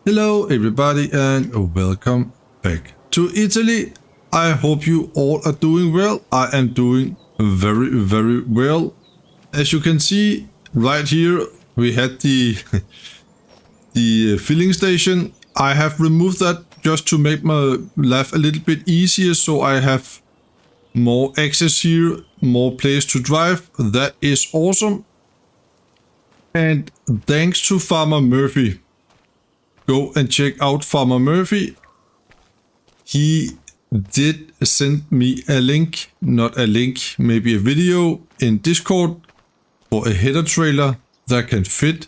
Hello everybody and welcome back to Italy. I hope you all are doing well. I am doing very well. As you can see right here, we had the filling station. I have removed that just to make my life a little bit easier, so I have more access here, more place to drive. That is awesome. And thanks to Farmer Murphy. Go and check out Farmer Murphy. He did send me a link, not a link, maybe a video in Discord for a header trailer that can fit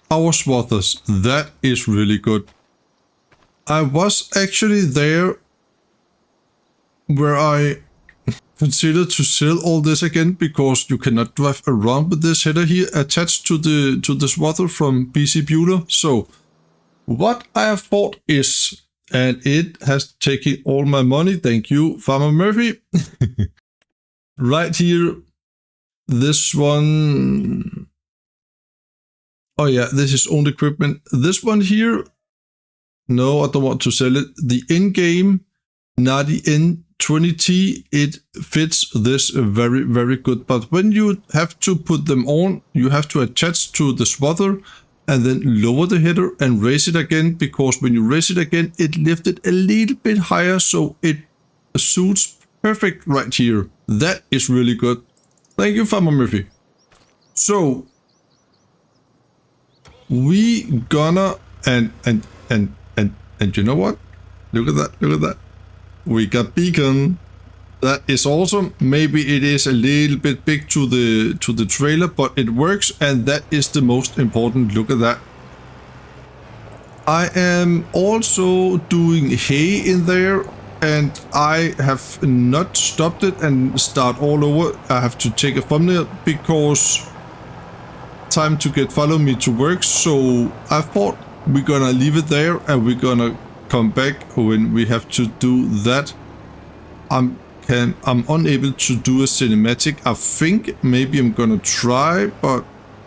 our swathers. That is really good. I was actually there where I considered to sell all this again because you cannot drive around with this header here attached to the swather from BC Bueller. So what I have bought is, and it has taken all my money, thank you, Farmer Murphy. Right here, this one, oh yeah, this is owned equipment. This one here, no, I don't want to sell it. The in-game Nadi N20T, it fits this very good. But when you have to put them on, you have to attach to the swather and then lower the header and raise it again, because when you raise it again, it lifted a little bit higher, so it suits perfect right here. That is really good. Thank you, Farmer Murphy. So we gonna and you know what? Look at that. We got beacon. That is awesome. Maybe it is a little bit big to the trailer, but it works, and that is the most important. Look at that. I am also doing hay in there, and I have not stopped it and start all over. I have to take a thumbnail because time to get follow me to work. So I thought we're gonna leave it there and we're gonna come back when we have to do that. I'm unable to do a cinematic. I think maybe I'm gonna try, but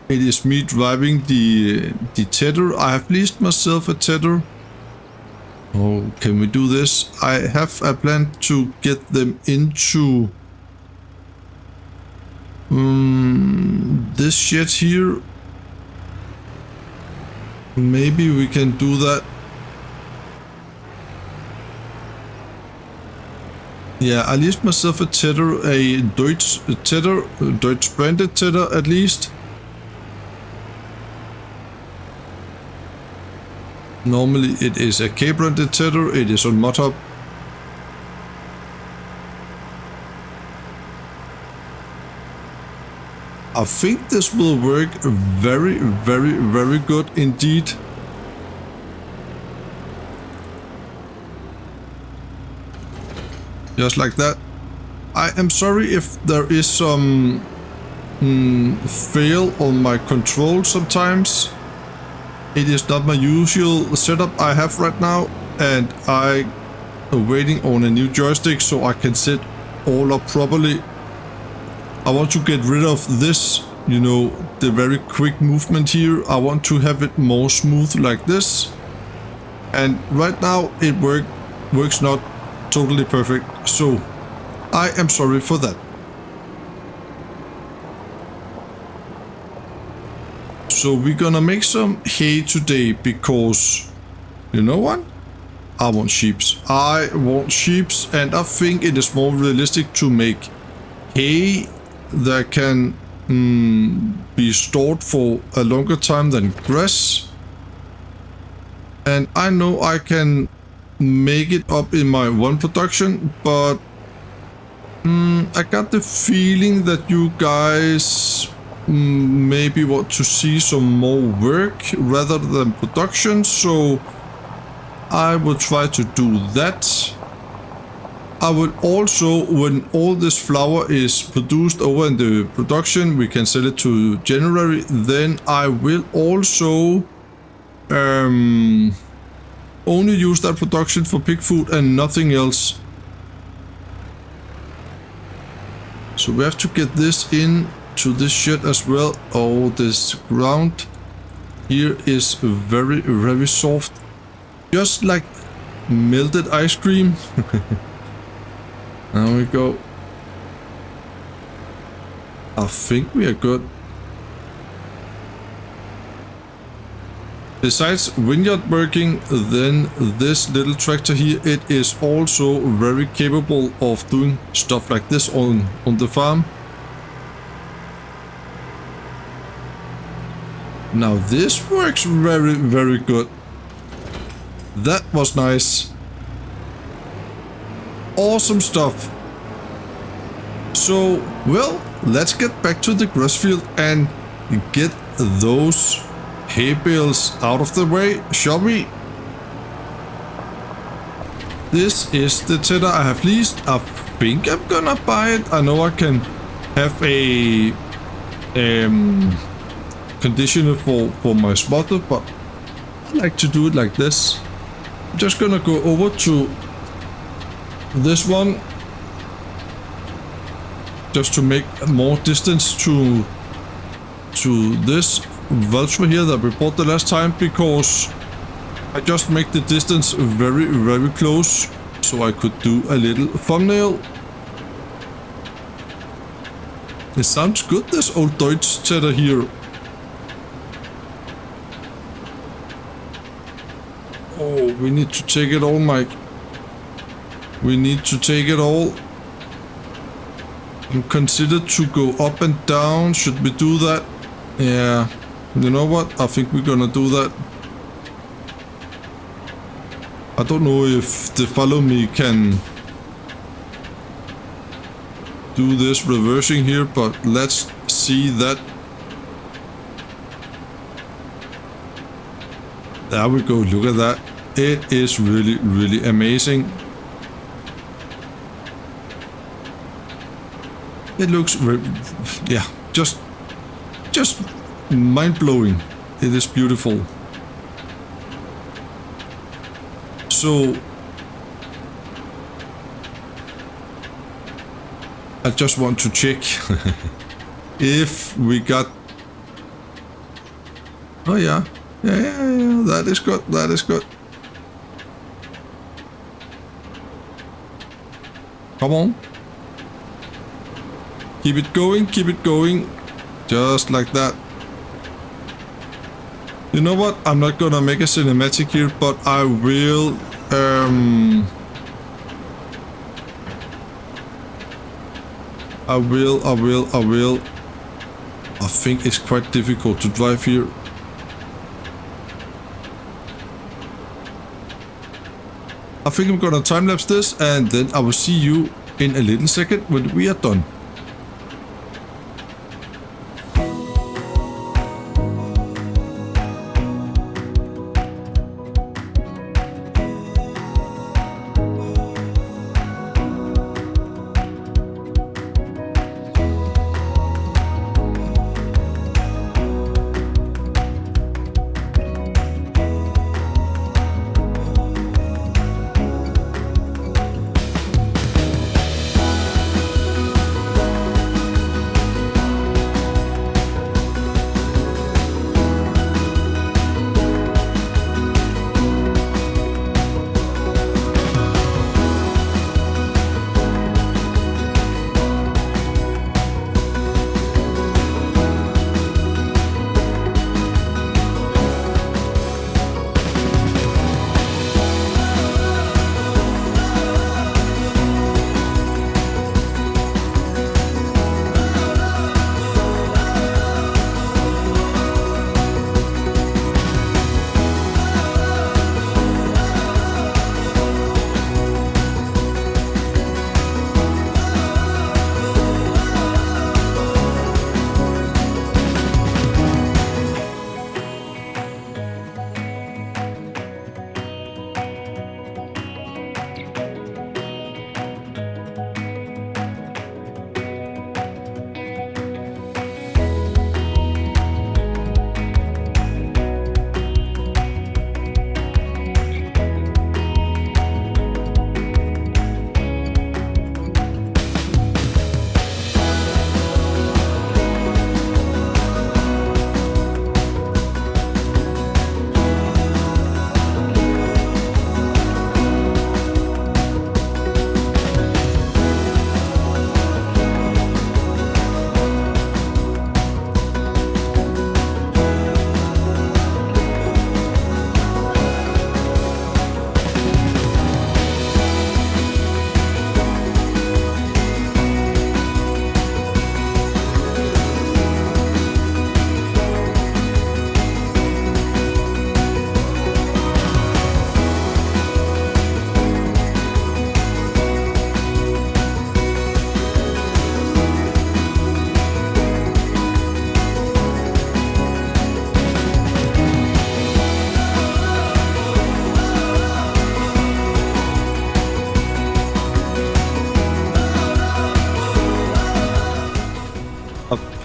it is me driving the tether. I have leased myself a tether. Oh, can we do this? I have a plan to get them into this shit here. Maybe we can do that. Yeah, I leased myself a tether, a Deutsch tether, Deutsch branded tether at least. Normally it is a K branded tether, it is on Motherboard. I think this will work very good indeed. Just like that. I am sorry if there is some fail on my control sometimes. It is not my usual setup I have right now, and I am waiting on a new joystick so I can set all up properly. I want to get rid of this, you know, the very quick movement here. I want to have it more smooth like this. And right now it works not totally perfect, so I am sorry for that. So we're gonna make some hay today because, you know what? I want sheeps. And I think it is more realistic to make hay that can be stored for a longer time than grass. And I know I can make it up in my one production, but I got the feeling that you guys maybe want to see some more work rather than production, so I will try to do that. I will also, when all this flour is produced over in the production, we can sell it to January, then I will also only use that production for pig food and nothing else. So we have to get this in to this shit as well. Oh, this ground here is very soft. Just like melted ice cream. There we go. I think we are good. Besides vineyard working, then this little tractor here, it is also very capable of doing stuff like this on the farm. Now this works very, very good. That was nice. Awesome stuff. So, well, let's get back to the grass field and get those hay bales out of the way, shall we? This is the tedder I have leased. I think I'm gonna buy it. I know I can have a conditioner for my spotter, but I like to do it like this. I'm just gonna go over to this one just to make more distance to this Vulture here that we bought the last time, because I just make the distance very, very close so I could do a little thumbnail. It sounds good, this old Deutsch tedder here. Oh, we need to take it all, Mike. We need to take it all. I'm considered to go up and down. Should we do that? Yeah. You know what? I think we're gonna do that. I don't know if the follow me can do this reversing here, but let's see that. There we go. Look at that. It is really, really amazing. It looks very, yeah, just mind-blowing. It is beautiful. So I just want to check if we got, oh yeah, that is good, that is good. Come on. Keep it going, just like that. You know what? I'm not gonna make a cinematic here, but I will, I think it's quite difficult to drive here. I think I'm gonna time-lapse this, and then I will see you in a little second when we are done.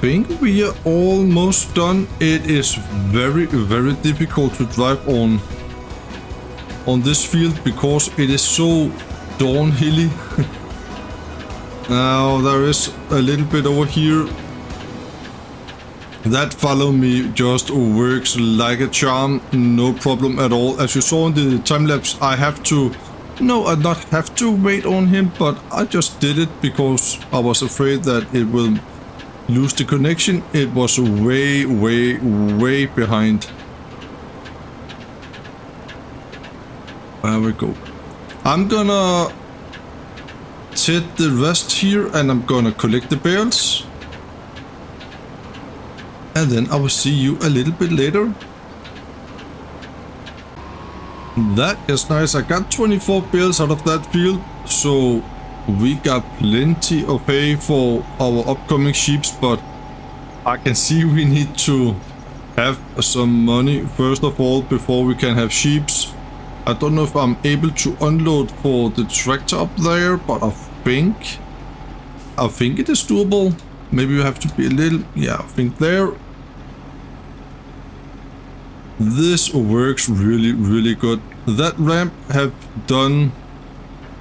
think we are almost done. It is very, very difficult to drive on this field because it is so downhilly. Now there is a little bit over here. That follow me just works like a charm, no problem at all. As you saw in the time lapse, I have to, no, I not have to wait on him, but I just did it because I was afraid that it will lose the connection. It was way, way, way behind. There we go. I'm gonna set the rest here and I'm gonna collect the bales. And then I will see you a little bit later. That is nice. I got 24 bales out of that field. So we got plenty of hay for our upcoming sheeps, but I can see we need to have some money first of all before we can have sheeps. I don't know if I'm able to unload for the tractor up there, but I think it is doable. Maybe you have to be a little, yeah, I think there. This works really, really good. That ramp have done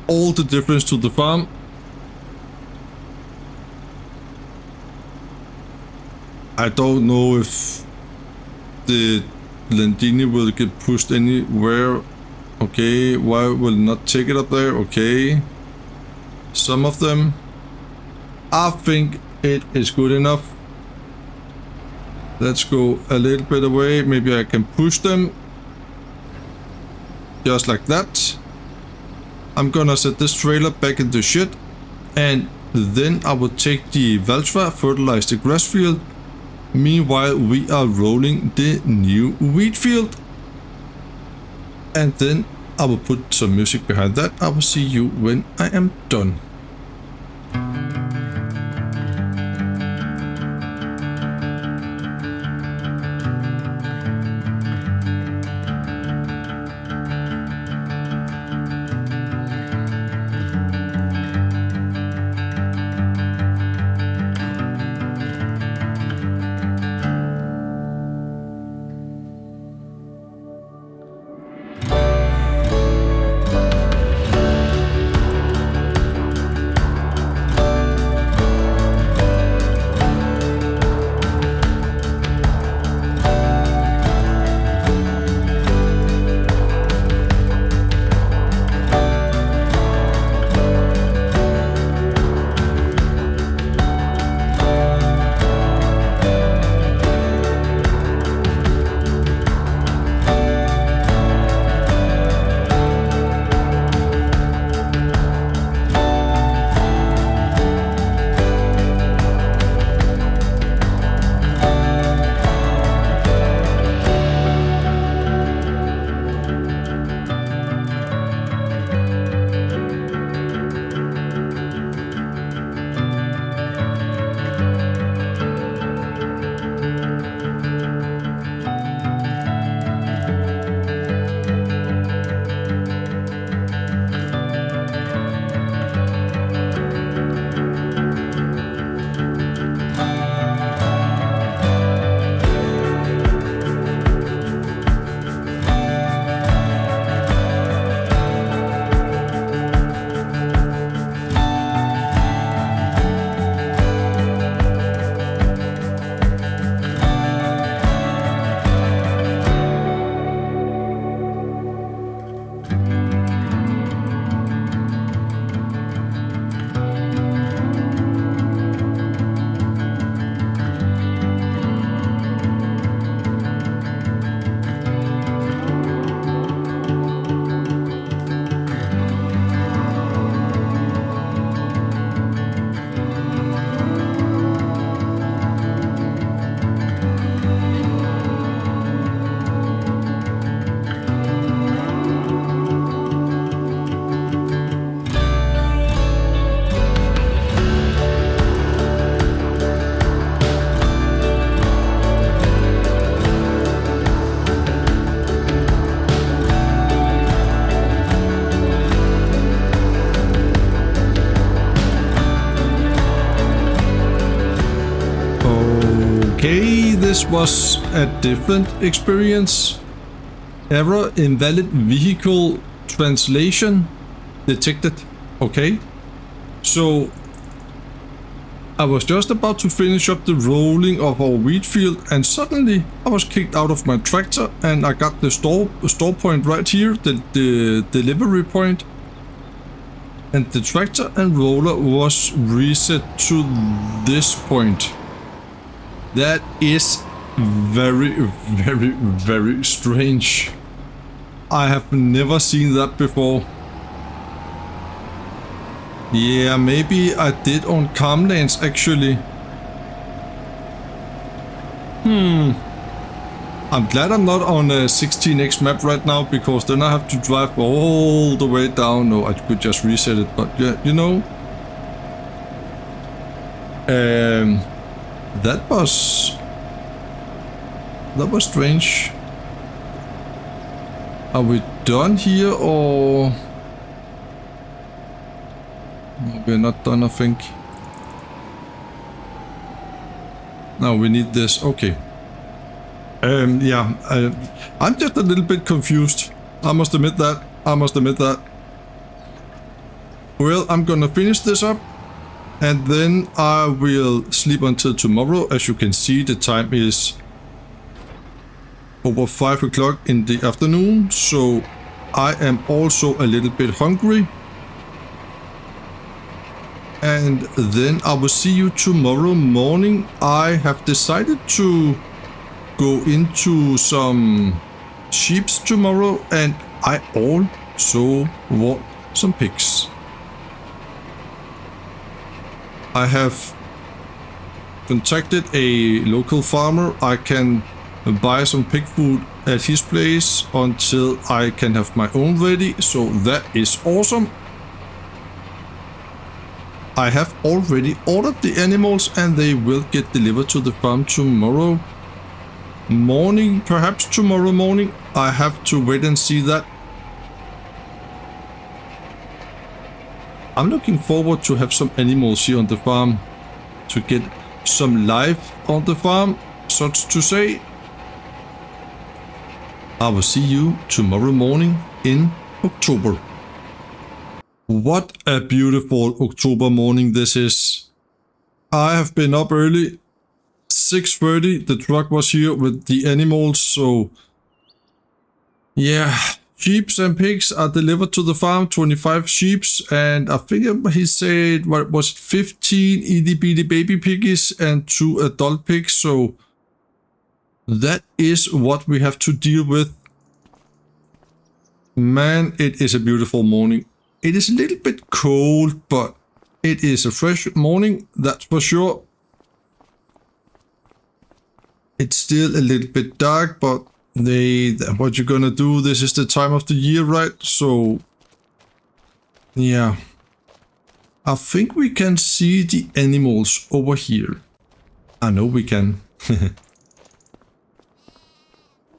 all the difference to the farm. I don't know if the Landini will get pushed anywhere. Okay, why will not take it up there? Okay, some of them. I think it is good enough. Let's go a little bit away. Maybe I can push them. Just like that. I'm gonna set this trailer back in the shed. And then I will take the Valtra, fertilize the grass field. Meanwhile, we are rolling the new wheat field. And then I will put some music behind that. I will see you when I am done. Okay, this was a different experience. Error, invalid vehicle translation detected. Okay, so I was just about to finish up the rolling of our wheat field, and suddenly I was kicked out of my tractor, and I got the store point right here, the delivery point, and the tractor and roller was reset to this point. That is very, very, very strange. I have never seen that before. Yeah, maybe I did on Calmlands actually. I'm glad I'm not on a 16x map right now, because then I have to drive all the way down. No, I could just reset it, but yeah, you know. That was strange. Are we done here, or? No, we're not done, I think. No, we need this. Okay. Yeah, I'm just a little bit confused. I must admit that. Well, I'm gonna finish this up, and then I will sleep until tomorrow. As you can see, the time is over 5 o'clock in the afternoon, so I am also a little bit hungry. And then I will see you tomorrow morning. I have decided to go into some sheeps tomorrow, and I also want some pigs. I have contacted a local farmer. I can buy some pig food at his place until I can have my own ready, so that is awesome. I have already ordered the animals, and they will get delivered to the farm tomorrow morning, perhaps tomorrow morning. I have to wait and see that. I'm looking forward to have some animals here on the farm, to get some life on the farm, such to say. I will see you tomorrow morning in October. What a beautiful October morning this is. I have been up early. 6:30, the truck was here with the animals, so yeah, sheeps and pigs are delivered to the farm, 25 sheeps, and I think he said, what was it, 15 itty bitty baby piggies and 2 adult pigs, so that is what we have to deal with. Man, it is a beautiful morning. It is a little bit cold, but it is a fresh morning, that's for sure. It's still a little bit dark, but what you're gonna do, this is the time of the year, right? So, yeah. I think we can see the animals over here. I know we can.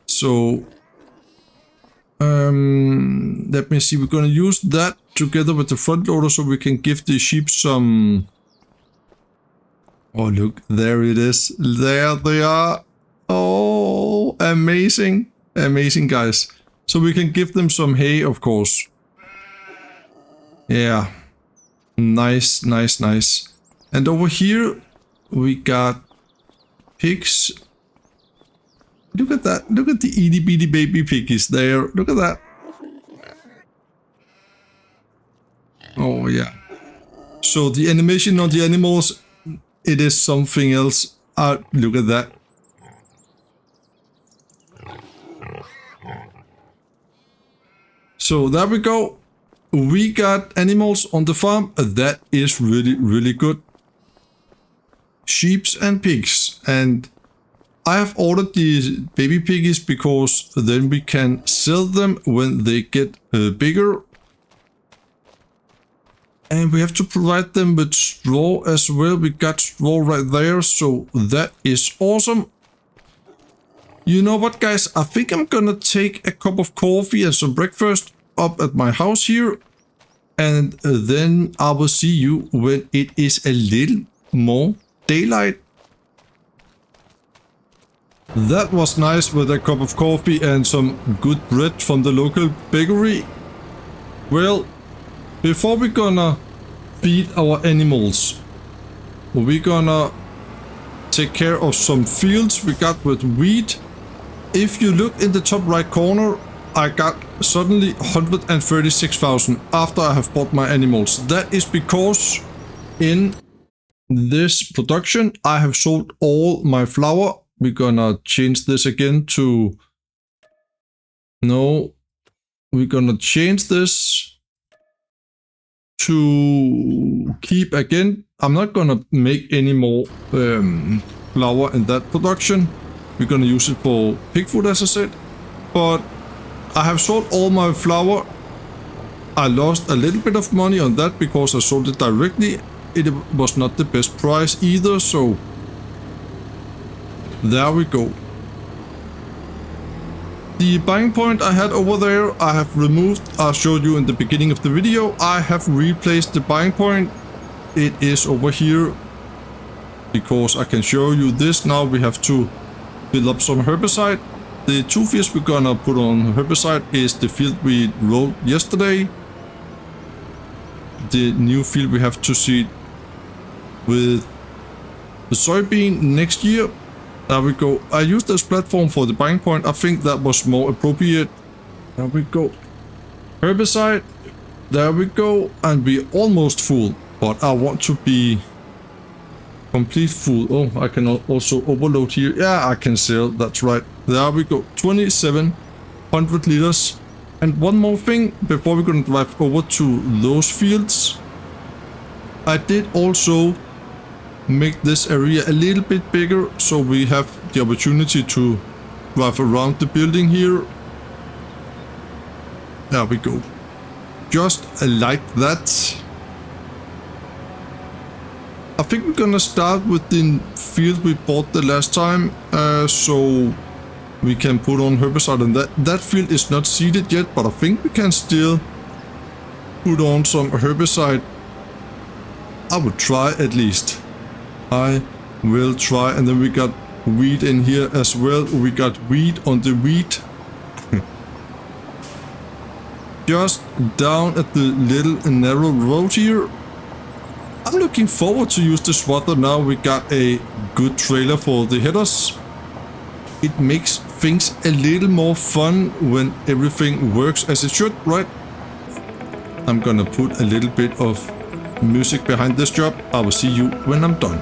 So, let me see, we're gonna use that together with the front loader so we can give the sheep some... Oh, look, there it is. There they are. Oh, amazing. Amazing, guys. So we can give them some hay, of course. Yeah. Nice, nice, nice. And over here, we got pigs. Look at that. Look at the itty bitty baby piggies there. Look at that. Oh, yeah. So the animation on the animals, it is something else. Look at that. So there we go. We got animals on the farm. That is really, really good. Sheeps and pigs. And I have ordered the baby piggies because then we can sell them when they get bigger. And we have to provide them with straw as well. We got straw right there, so that is awesome. You know what, guys? I think I'm gonna take a cup of coffee and some breakfast up at my house here. And then I will see you when it is a little more daylight. That was nice with a cup of coffee and some good bread from the local bakery. Well, before we're gonna feed our animals, we're gonna take care of some fields we got with wheat. If you look in the top right corner, I got suddenly 136,000 after I have bought my animals. That is because in this production I have sold all my flour. We're gonna change this again to... No, we're gonna change this to keep again. I'm not gonna make any more flour in that production. We're gonna use it for pig food, as I said. But I have sold all my flour. I lost a little bit of money on that because I sold it directly. It was not the best price either, so there we go. The buying point I had over there, I have removed. I showed you in the beginning of the video. I have replaced the buying point. It is over here because I can show you this. Now we have to fill up some herbicide. The 2 fields we're gonna put on herbicide is the field we rolled yesterday. The new field we have to seed with the soybean next year. There we go. I used this platform for the buying point. I think that was more appropriate. There we go. Herbicide. There we go. And we're almost full. But I want to be complete full. Oh, I can also overload here. Yeah, I can sell. That's right. There we go. 2,700 liters. And one more thing before we're going to drive over to those fields. I did also make this area a little bit bigger so we have the opportunity to drive around the building here. There we go. Just like that. I think we're gonna start with the field we bought the last time, so we can put on herbicide on that. That field is not seeded yet, but I think we can still put on some herbicide. I would try at least. I will try. And then we got wheat in here as well. We got wheat on the wheat. Just down at the little narrow road here. I'm looking forward to use the swatter now. We got a good trailer for the headers. It makes things a little more fun when everything works as it should, right? I'm gonna put a little bit of music behind this job. I will see you when I'm done.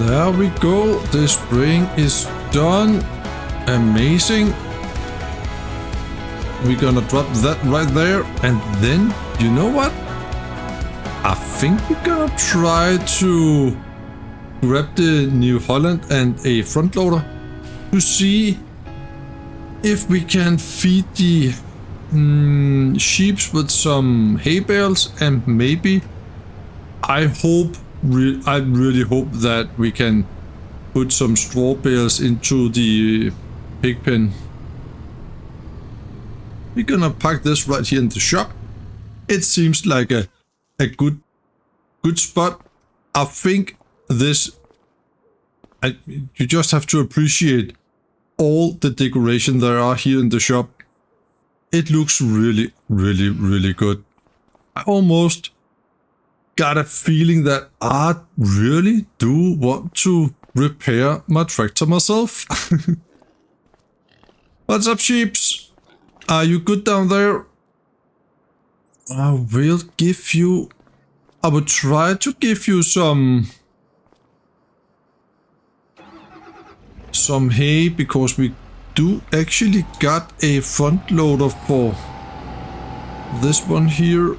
There we go. The spring is done. Amazing. We're gonna drop that right there. And then, you know what? I think we're gonna try to grab the New Holland and a front loader to see if we can feed the sheeps with some hay bales, and maybe I really hope that we can put some straw bales into the pig pen. We're gonna park this right here in the shop. It seems like a good spot. I think this, you just have to appreciate all the decoration there are here in the shop. It looks really good. I almost got a feeling that I really do want to repair my tractor myself. What's up, sheeps? Are you good down there? I will try to give you some hay, because we do actually got a front loader for this one here.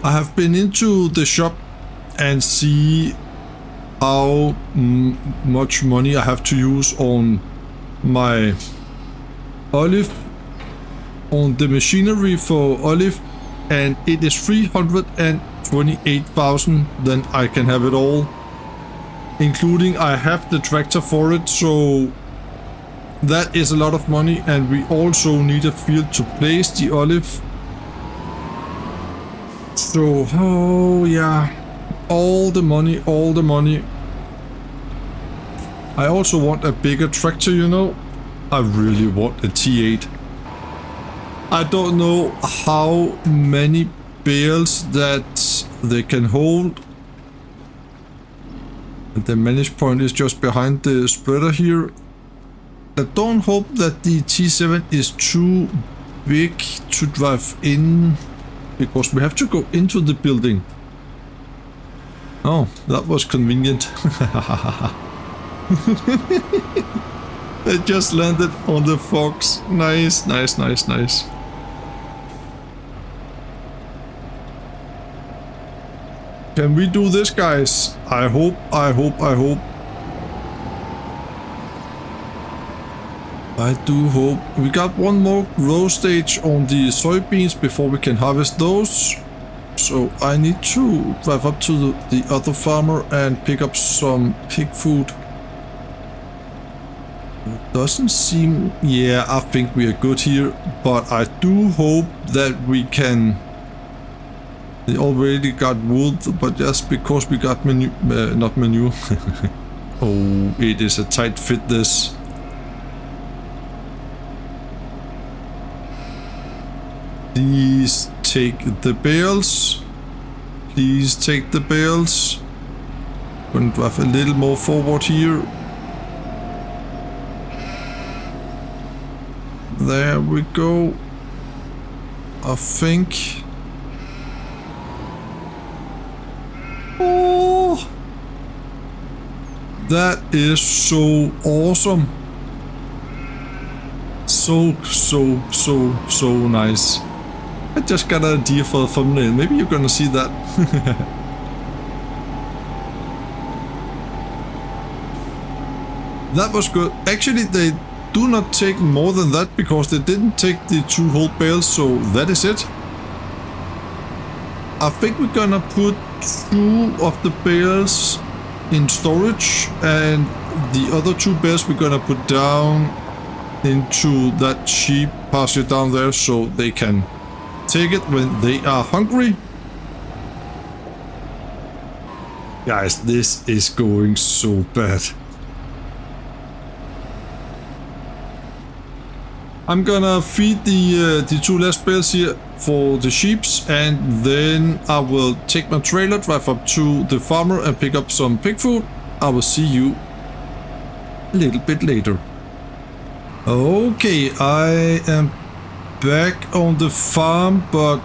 I have been into the shop and see how much money I have to use on my olive, on the machinery for olive, and it is 328,000. Then I can have it all, including I have the tractor for it, so that is a lot of money. And we also need a field to place the olive. So, oh yeah, all the money. I also want a bigger tractor, you know. I really want a T8. I don't know how many bales that they can hold. The manage point is just behind the spreader here. I don't hope that the T7 is too big to drive in, because we have to go into the building. Oh, that was convenient. It just landed on the Fox. Nice. Can we do this, guys? I hope. I do hope. We got one more row stage on the soybeans before we can harvest those. So I need to drive up to the other farmer and pick up some pig food. It doesn't seem... Yeah, I think we are good here. But I do hope that we can... They already got wood, but just because we got not manure. Oh, it is a tight fit, this. Please take the bales. Please take the bales. Gonna drive a little more forward here. There we go. I think. Oh, that is so awesome. So nice. I just got an idea for a thumbnail. Maybe you're gonna see that. That was good. Actually, they do not take more than that, because they didn't take the 2 whole bales, so that is it. I think we're gonna put 2 of the bales in storage, and the other 2 bales we're gonna put down into that sheep pasture down there, so they can take it when they are hungry. Guys, this is going so bad. I'm gonna feed the 2 last bales here for the sheeps, and then I will take my trailer, drive up to the farmer and pick up some pig food. I will see you a little bit later. Okay, I am back on the farm, but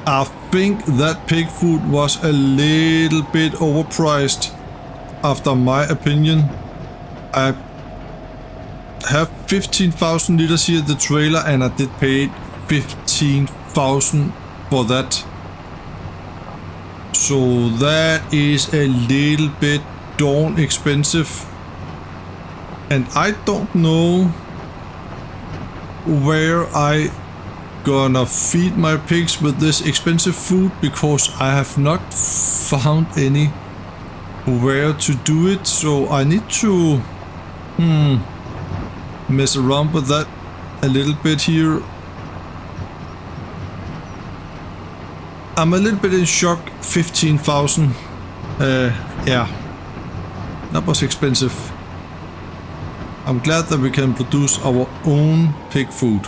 I think that pig food was a little bit overpriced, after my opinion. I have 15,000 liters here at the trailer, and I did pay 15,000 for that. So that is a little bit darn expensive. And I don't know where I gonna feed my pigs with this expensive food, because I have not found any where to do it. So I need to mess around with that a little bit here. I'm a little bit in shock. 15,000. Yeah, that was expensive. I'm glad that we can produce our own pig food.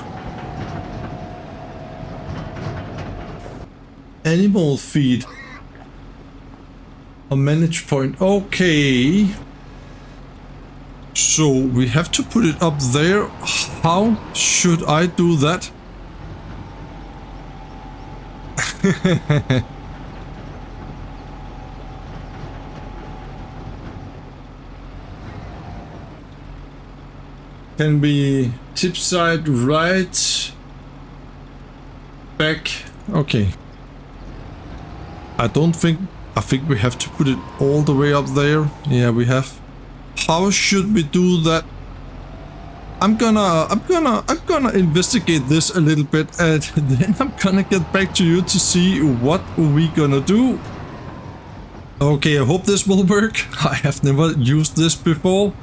Animal feed. A manage point. Okay. So we have to put it up there. How should I do that? Can we tip side right? Back. Okay. I think we have to put it all the way up there. Yeah, we have. How should we do that? I'm gonna investigate this a little bit, and then I'm gonna get back to you to see what we gonna do. Okay, I hope this will work. I have never used this before,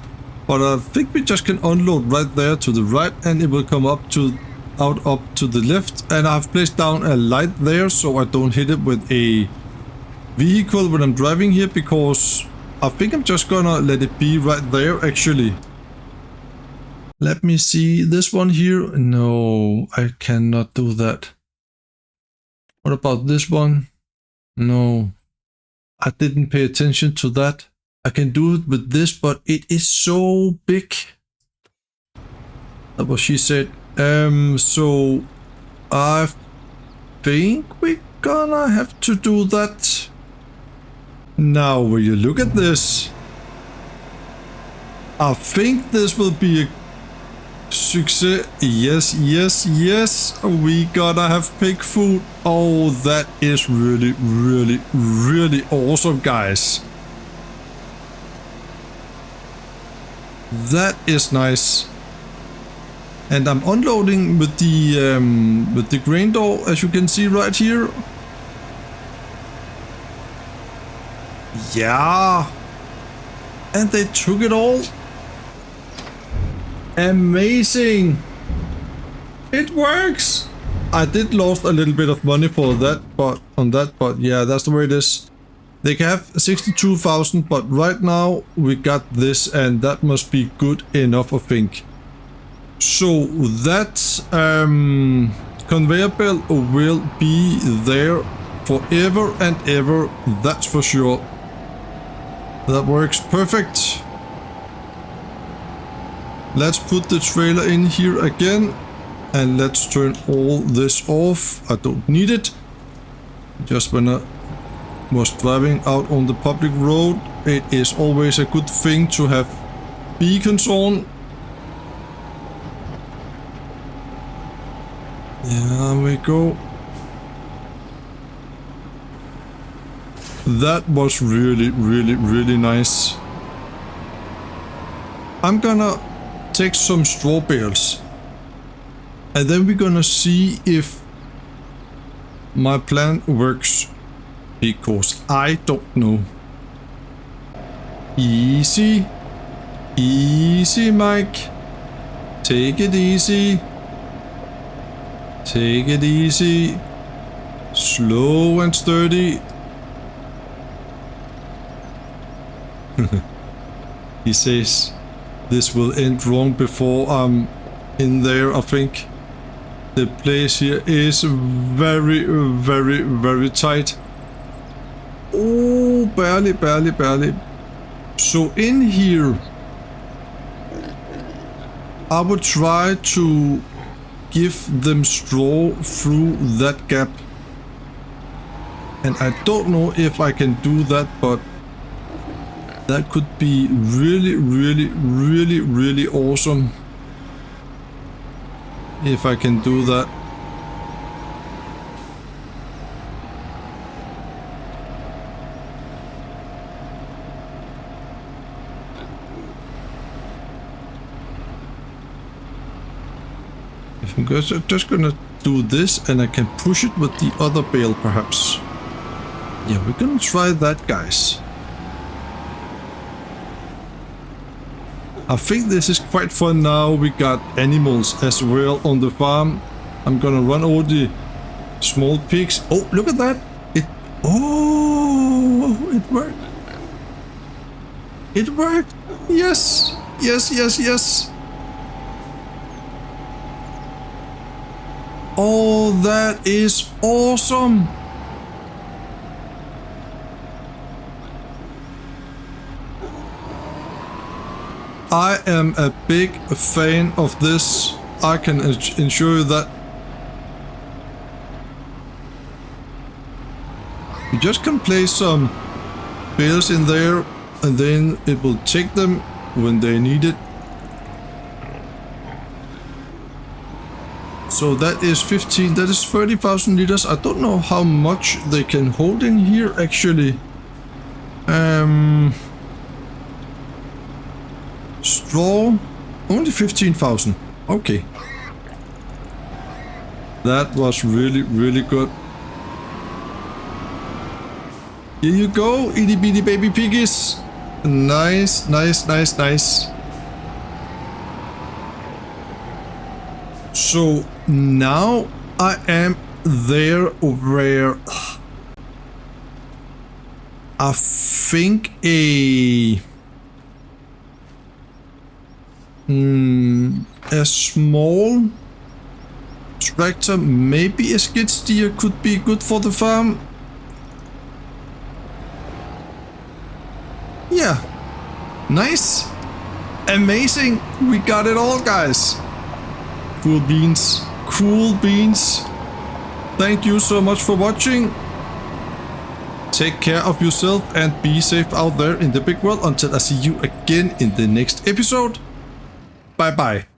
but I think we just can unload right there to the right, and it will come up to the left. And I've placed down a light there so I don't hit it with a vehicle when I'm driving here, because I think I'm just gonna let it be right there actually. Let me see this one here. No, I cannot do that. What about this one? No, I didn't pay attention to that. I can do it with this, but it is so big. That's what she said. So I think we're gonna have to do that. Now, will you look at this? I think this will be a success. Yes, yes, yes. We gotta have pig food. Oh, that is really, really, really awesome, guys. That is nice. And I'm unloading with the grain door, as you can see right here. Yeah. And they took it all. Amazing. It works. I did lost a little bit of money for that, but yeah, that's the way it is. They can have 62,000, but right now we got this, and that must be good enough, I think. So that conveyor belt will be there forever and ever, that's for sure. That works perfect. Let's put the trailer in here again, and let's turn all this off. I don't need it. Just when I was driving out on the public road, it is always a good thing to have beacons on. There we go. That was really, really, really nice. I'm gonna take some straw bales, and then we're gonna see if my plan works, because I don't know. Easy. Easy, Mike. Take it easy. Take it easy. Slow and sturdy. He says this will end wrong before I'm in there, I think. The place here is very, very, very tight. Oh, barely, barely, barely. So in here, I would try to give them straw through that gap. And I don't know if I can do that, but that could be really, really, really, really awesome if I can do that. If I'm just gonna do this and I can push it with the other bale perhaps. Yeah, we're gonna try that, guys. I think this is quite fun now. We got animals as well on the farm. I'm gonna run over the small pigs. Oh, look at that! It worked. It worked. Yes, yes, yes, yes. Oh, that is awesome. I am a big fan of this. I can ensure you that. You just can place some bales in there and then it will take them when they need it. So that is 15, that is 30,000 liters. I don't know how much they can hold in here actually. Straw, only 15,000. Okay. That was really, really good. Here you go, itty bitty baby piggies. Nice, nice, nice, nice. So now I am there where I think a small tractor, maybe a skid steer could be good for the farm. Yeah, nice, amazing, we got it all, guys. Cool beans, cool beans. Thank you so much for watching. Take care of yourself and be safe out there in the big world until I see you again in the next episode. Bye bye.